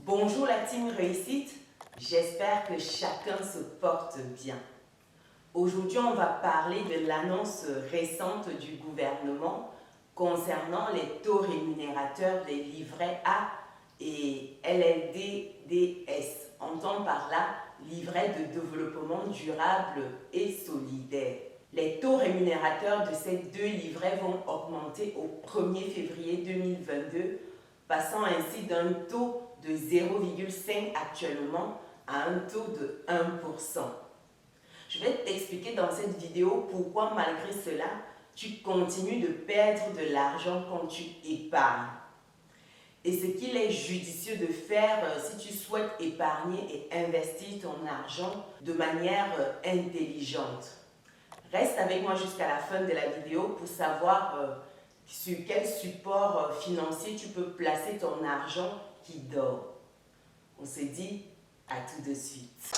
Bonjour la team réussite, j'espère que chacun se porte bien. Aujourd'hui, on va parler de l'annonce récente du gouvernement concernant les taux rémunérateurs des livrets A et LLDDS. On entend par là livret de développement durable et solidaire. Les taux rémunérateurs de ces deux livrets vont augmenter au 1er février 2022, passant ainsi d'un taux de 0,5 actuellement à un taux de 1%. Je vais t'expliquer dans cette vidéo pourquoi malgré cela, tu continues de perdre de l'argent quand tu épargnes. Et ce qu'il est judicieux de faire si tu souhaites épargner et investir ton argent de manière intelligente. Reste avec moi jusqu'à la fin de la vidéo pour savoir sur quel support financier tu peux placer ton argent qui dort. On se dit à tout de suite.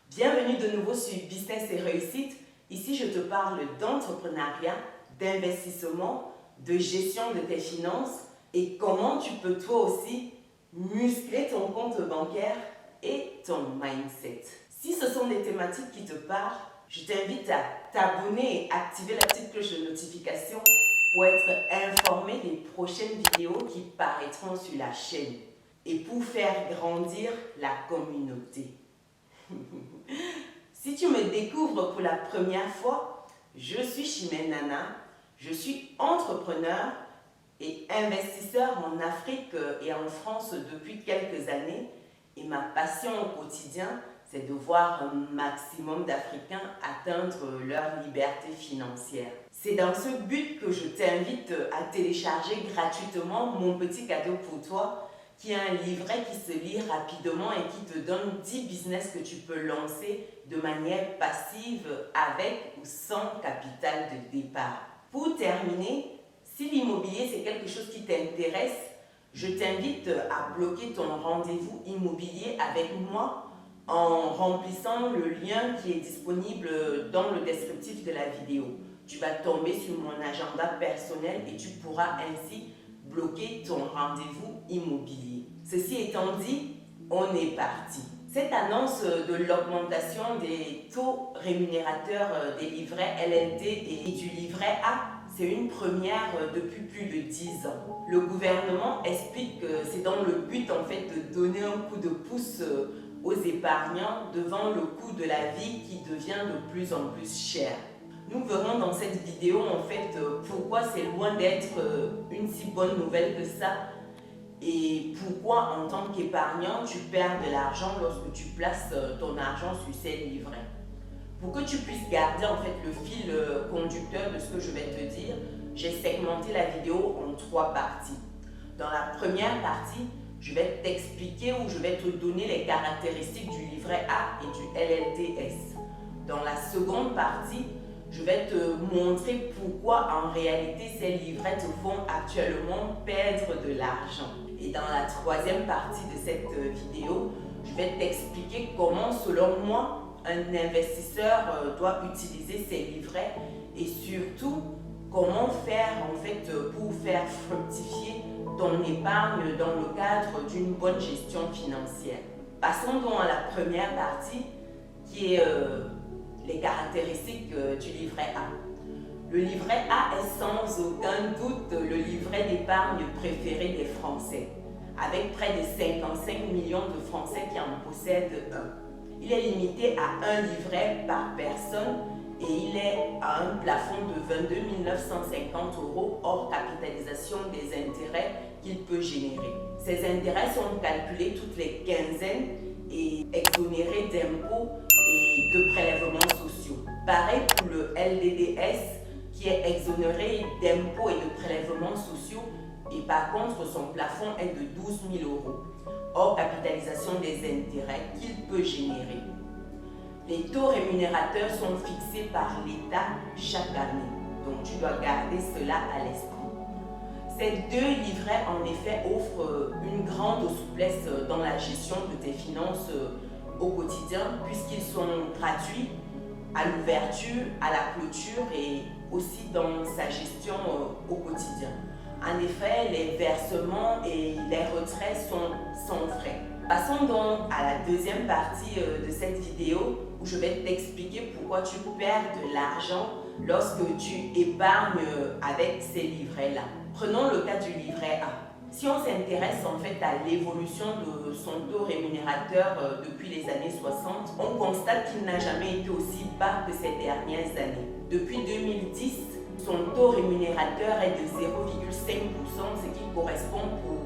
Bienvenue de nouveau sur Business et Réussite. Ici, je te parle d'entrepreneuriat, d'investissement, de gestion de tes finances et comment tu peux toi aussi muscler ton compte bancaire et ton mindset. Si ce sont des thématiques qui te parlent, je t'invite à t'abonner et activer la petite cloche de notification pour être informé des prochaines vidéos qui paraîtront sur la chaîne et pour faire grandir la communauté. Si tu me découvres pour la première fois, je suis Chimène Nana, je suis entrepreneur et investisseur en Afrique et en France depuis quelques années et ma passion au quotidien, c'est de voir un maximum d'Africains atteindre leur liberté financière. C'est dans ce but que je t'invite à télécharger gratuitement mon petit cadeau pour toi qui est un livret qui se lit rapidement et qui te donne 10 business que tu peux lancer de manière passive avec ou sans capital de départ. Pour terminer, si l'immobilier c'est quelque chose qui t'intéresse, je t'invite à bloquer ton rendez-vous immobilier avec moi en remplissant le lien qui est disponible dans le descriptif de la vidéo. Tu vas tomber sur mon agenda personnel et tu pourras ainsi bloquer ton rendez-vous immobilier. Ceci étant dit, on est parti. Cette annonce de l'augmentation des taux rémunérateurs des livrets LLD et du livret A, c'est une première depuis plus de 10 ans. Le gouvernement explique que c'est dans le but en fait de donner un coup de pouce aux épargnants devant le coût de la vie qui devient de plus en plus cher. Nous verrons dans cette vidéo en fait pourquoi c'est loin d'être une si bonne nouvelle que ça et pourquoi en tant qu'épargnant tu perds de l'argent lorsque tu places ton argent sur ces livrets. Pour que tu puisses garder en fait le fil conducteur de ce que je vais te dire, j'ai segmenté la vidéo en 3 parties. Dans la première partie, je vais t'expliquer ou je vais te donner les caractéristiques du livret A et du LLDS. Dans la seconde partie, je vais te montrer pourquoi en réalité ces livrets te font actuellement perdre de l'argent. Et dans la troisième partie de cette vidéo, je vais t'expliquer comment selon moi un investisseur doit utiliser ces livrets et surtout comment faire en fait pour faire fructifier ton épargne dans le cadre d'une bonne gestion financière. Passons donc à la première partie qui est les caractéristiques du livret A. Le livret A est sans aucun doute le livret d'épargne préféré des Français, avec près de 55 millions de Français qui en possèdent un. Il est limité à un livret par personne et il est à un plafond de 22 950 € hors capitalisation des intérêts qu'il peut générer. Ces intérêts sont calculés toutes les quinzaines et exonérés d'impôts et de prélèvements sociaux. Pareil pour le LDDS qui est exonéré d'impôts et de prélèvements sociaux et par contre son plafond est de 12 000 € hors capitalisation des intérêts qu'il peut générer. Les taux rémunérateurs sont fixés par l'État chaque année, donc tu dois garder cela à l'esprit. Ces deux livrets, en effet, offrent une grande souplesse dans la gestion de tes finances au quotidien, puisqu'ils sont gratuits à l'ouverture, à la clôture et aussi dans sa gestion au quotidien. En effet, les versements et les retraits sont sans frais. Passons donc à la deuxième partie de cette vidéo où je vais t'expliquer pourquoi tu perds de l'argent lorsque tu épargnes avec ces livrets-là. Prenons le cas du livret A. Si on s'intéresse en fait à l'évolution de son taux rémunérateur depuis les années 60, on constate qu'il n'a jamais été aussi bas que ces dernières années. Depuis 2010, son taux rémunérateur est de 0,5%, ce qui correspond pour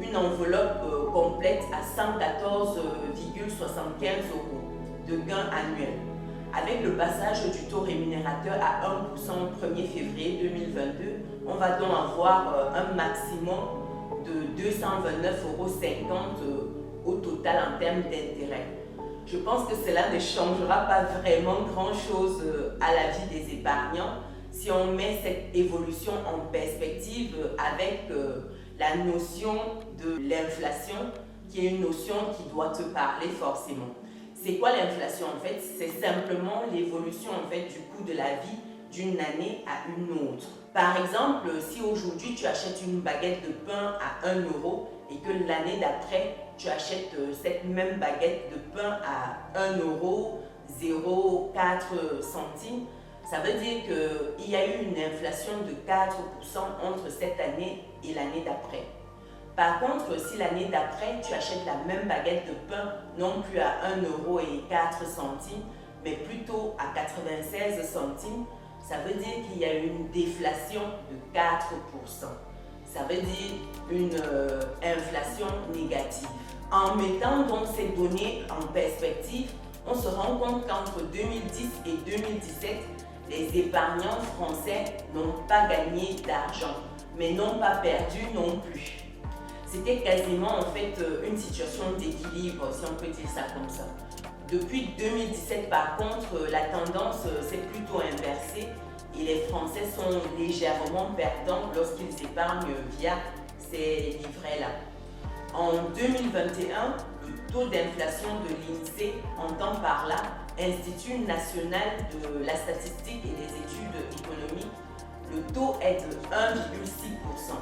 une enveloppe complète à 114,75 € de gain annuel. Avec le passage du taux rémunérateur à 1% au 1er février 2022, on va donc avoir un maximum de 229,50 € au total en termes d'intérêt. Je pense que cela ne changera pas vraiment grand-chose à la vie des épargnants si on met cette évolution en perspective avec la notion de l'inflation, qui est une notion qui doit te parler forcément. C'est quoi l'inflation en fait? C'est simplement l'évolution en fait du coût de la vie d'une année à une autre. Par exemple, si aujourd'hui tu achètes une baguette de pain à 1 € et que l'année d'après tu achètes cette même baguette de pain à 1,04 €, ça veut dire qu'il y a eu une inflation de 4% entre cette année et l'année d'après. Par contre, si l'année d'après, tu achètes la même baguette de pain, non plus à 1,04 €, mais plutôt à 96 centimes, ça veut dire qu'il y a une déflation de 4%. Ça veut dire une inflation négative. En mettant donc ces données en perspective, on se rend compte qu'entre 2010 et 2017, les épargnants français n'ont pas gagné d'argent, mais n'ont pas perdu non plus. C'était quasiment en fait une situation d'équilibre, si on peut dire ça comme ça. Depuis 2017, par contre, la tendance s'est plutôt inversée et les Français sont légèrement perdants lorsqu'ils épargnent via ces livrets-là. En 2021, le taux d'inflation de l'INSEE, entend par là Institut national de la statistique et des études économiques, le taux est de 1,6%,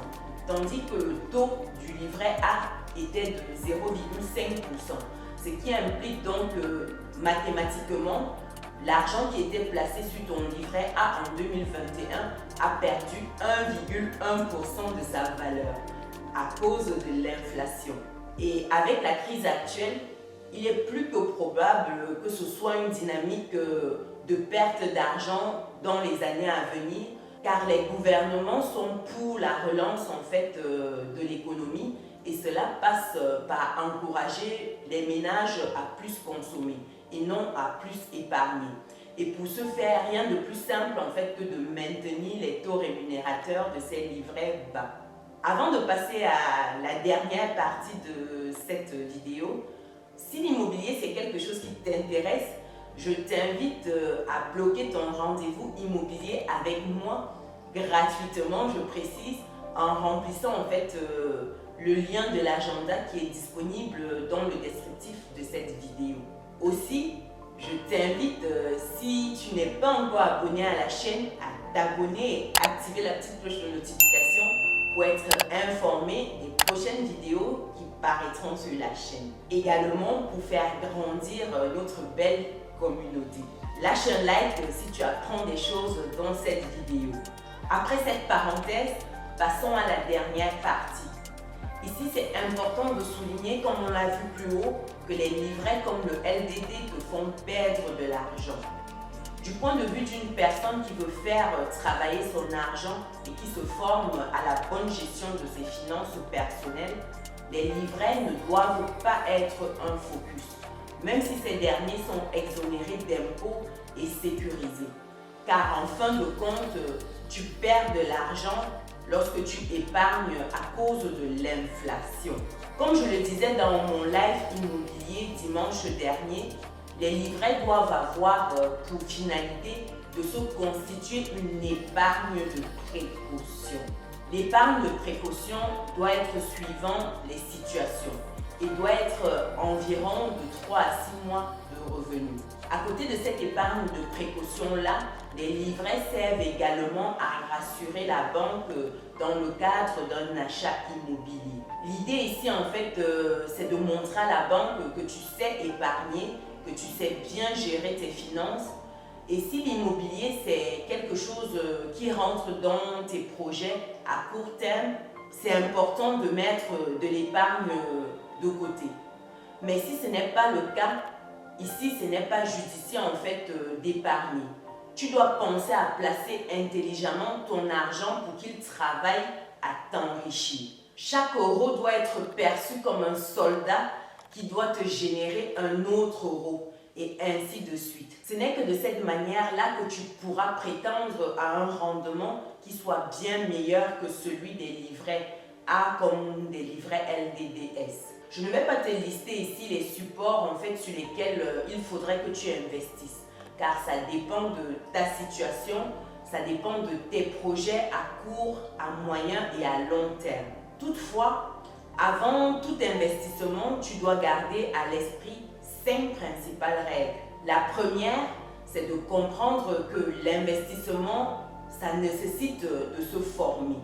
tandis que le taux du livret A était de 0,5%, ce qui implique donc que mathématiquement, l'argent qui était placé sur ton livret A en 2021 a perdu 1,1% de sa valeur à cause de l'inflation. Et avec la crise actuelle, il est plus que probable que ce soit une dynamique de perte d'argent dans les années à venir, car les gouvernements sont pour la relance en fait de l'économie et cela passe par encourager les ménages à plus consommer et non à plus épargner. Et pour ce faire, rien de plus simple en fait que de maintenir les taux rémunérateurs de ces livrets bas. Avant de passer à la dernière partie de cette vidéo, si l'immobilier c'est quelque chose qui t'intéresse, je t'invite à bloquer ton rendez-vous immobilier avec moi gratuitement, je précise, en remplissant en fait le lien de l'agenda qui est disponible dans le descriptif de cette vidéo. Aussi, je t'invite, si tu n'es pas encore abonné à la chaîne, à t'abonner et activer la petite cloche de notification pour être informé des prochaines vidéos qui paraîtront sur la chaîne. Également pour faire grandir notre belle communauté. Lâche un like si tu apprends des choses dans cette vidéo. Après cette parenthèse, passons à la dernière partie. Ici, c'est important de souligner, comme on l'a vu plus haut, que les livrets comme le LDD te font perdre de l'argent. Du point de vue d'une personne qui veut faire travailler son argent et qui se forme à la bonne gestion de ses finances personnelles, les livrets ne doivent pas être un focus, même si ces derniers sont exonérés d'impôts et sécurisés. Car en fin de compte, tu perds de l'argent lorsque tu épargnes à cause de l'inflation. Comme je le disais dans mon live immobilier dimanche dernier, les livrets doivent avoir pour finalité de se constituer une épargne de précaution. L'épargne de précaution doit être suivant les situations et doit être environ de 3 à 6 mois de revenus. À côté de cette épargne de précaution-là, les livrets servent également à rassurer la banque dans le cadre d'un achat immobilier. L'idée ici, en fait, c'est de montrer à la banque que tu sais épargner, que tu sais bien gérer tes finances. Et si l'immobilier, c'est quelque chose qui rentre dans tes projets à court terme, c'est important de mettre de l'épargne de côté. Mais si ce n'est pas le cas, ici, ce n'est pas judicieux en fait d'épargner. Tu dois penser à placer intelligemment ton argent pour qu'il travaille à t'enrichir. Chaque euro doit être perçu comme un soldat qui doit te générer un autre euro et ainsi de suite. Ce n'est que de cette manière-là que tu pourras prétendre à un rendement qui soit bien meilleur que celui des livrets A comme des livrets LDDS. Je ne vais pas te lister ici les supports en fait sur lesquels il faudrait que tu investisses, car ça dépend de ta situation, ça dépend de tes projets à court, à moyen et à long terme. Toutefois, avant tout investissement, tu dois garder à l'esprit 5 principales règles. La première, c'est de comprendre que l'investissement, ça nécessite de se former.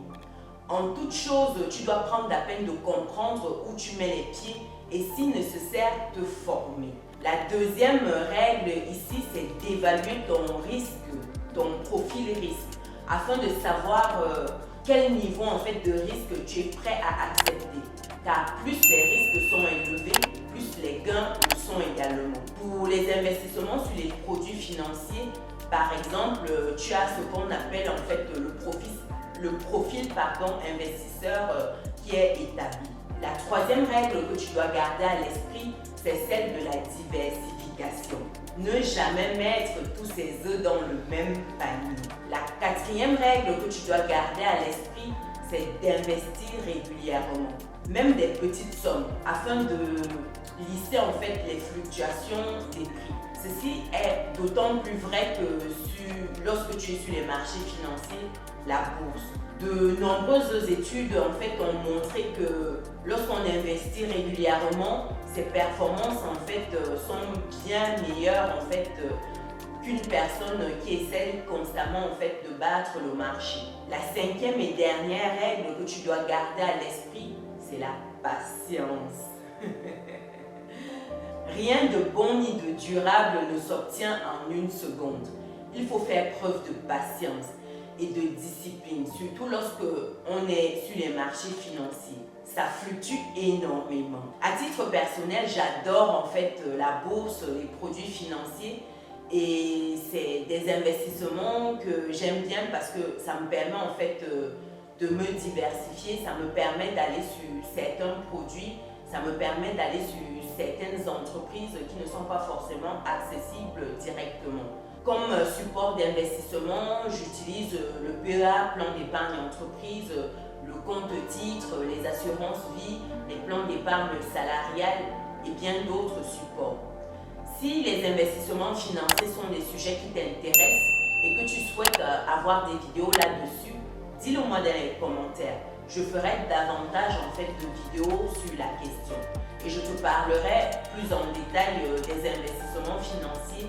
En toute chose, tu dois prendre la peine de comprendre où tu mets les pieds et si nécessaire, te former. La deuxième règle ici, c'est d'évaluer ton risque, ton profil risque, afin de savoir quel niveau en fait de risque tu es prêt à accepter. Car plus les risques sont élevés, plus les gains le sont également. Pour les investissements sur les produits financiers, par exemple, tu as ce qu'on appelle en fait le profil investisseur qui est établi. La troisième règle que tu dois garder à l'esprit, c'est celle de la diversification. Ne jamais mettre tous ses œufs dans le même panier. La quatrième règle que tu dois garder à l'esprit, c'est d'investir régulièrement, même des petites sommes, afin de lisser en fait les fluctuations des prix. Ceci est d'autant plus vrai que lorsque tu es sur les marchés financiers, la bourse. De nombreuses études en fait ont montré que lorsqu'on investit régulièrement, ses performances en fait sont bien meilleures en fait qu'une personne qui essaie constamment en fait de battre le marché. La cinquième et dernière règle que tu dois garder à l'esprit, c'est la patience. Rien de bon ni de durable ne s'obtient en une seconde. Il faut faire preuve de patience et de discipline, surtout lorsque on est sur les marchés financiers. Ça fluctue énormément. À titre personnel, j'adore en fait la bourse, les produits financiers, et c'est des investissements que j'aime bien parce que ça me permet en fait de me diversifier, ça me permet d'aller sur certains produits, ça me permet d'aller sur certaines entreprises qui ne sont pas forcément accessibles directement. Comme support d'investissement, j'utilise le PEA, plan d'épargne entreprise, le compte titre, les assurances vie, les plans d'épargne salariale et bien d'autres supports. Si les investissements financiers sont des sujets qui t'intéressent et que tu souhaites avoir des vidéos là-dessus, dis-le moi dans les commentaires. Je ferai davantage en fait de vidéos sur la question et je te parlerai plus en détail des investissements financiers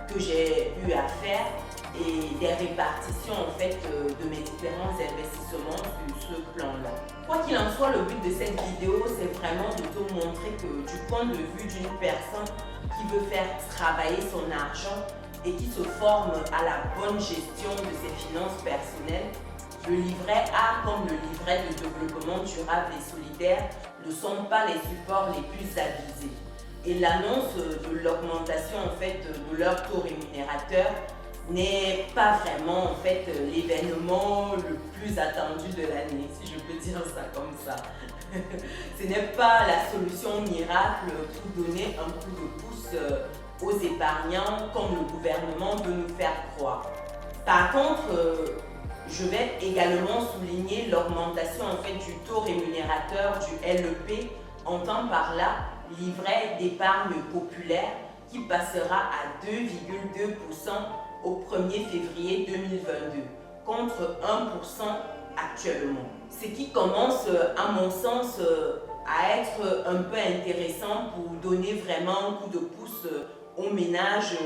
que j'ai eu à faire et des répartitions en fait de mes différents investissements sur ce plan-là. Quoi qu'il en soit, le but de cette vidéo, c'est vraiment de te montrer que du point de vue d'une personne qui veut faire travailler son argent et qui se forme à la bonne gestion de ses finances personnelles, le livret A comme le livret de développement durable et solidaire ne sont pas les supports les plus avisés. Et l'annonce de l'augmentation en fait de leur taux rémunérateur n'est pas vraiment en fait l'événement le plus attendu de l'année, si je peux dire ça comme ça. Ce n'est pas la solution miracle pour donner un coup de pouce aux épargnants comme le gouvernement veut nous faire croire. Par contre, je vais également souligner l'augmentation en fait du taux rémunérateur du LEP, entend par là livret d'épargne populaire qui passera à 2,2% au 1er février 2022 contre 1% actuellement. Ce qui commence, à mon sens, à être un peu intéressant pour donner vraiment un coup de pouce aux ménages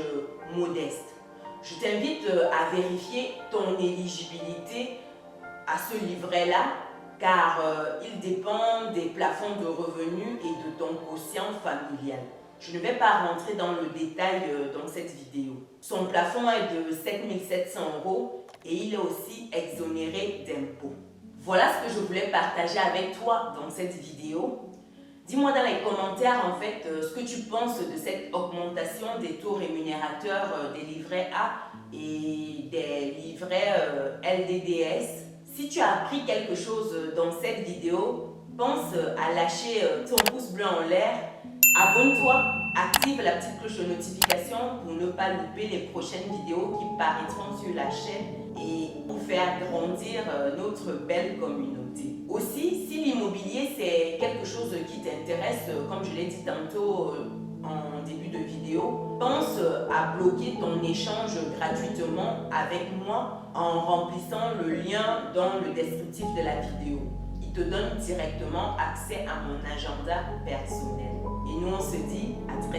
modestes. Je t'invite à vérifier ton éligibilité à ce livret-là, car il dépend des plafonds de revenus et de ton quotient familial. Je ne vais pas rentrer dans le détail dans cette vidéo. Son plafond est de 7 700 € et il est aussi exonéré d'impôts. Voilà ce que je voulais partager avec toi dans cette vidéo. Dis-moi dans les commentaires en fait ce que tu penses de cette augmentation des taux rémunérateurs des livrets A et des livrets LDDS. Si tu as appris quelque chose dans cette vidéo, pense à lâcher ton pouce bleu en l'air, abonne-toi, active la petite cloche de notification pour ne pas louper les prochaines vidéos qui paraîtront sur la chaîne et pour faire grandir notre belle communauté. Aussi, si l'immobilier c'est quelque chose qui t'intéresse, comme je l'ai dit tantôt en début de vidéo, pense à bloquer ton échange gratuitement avec moi en remplissant le lien dans le descriptif de la vidéo. Il te donne directement accès à mon agenda personnel. Et nous on se dit à très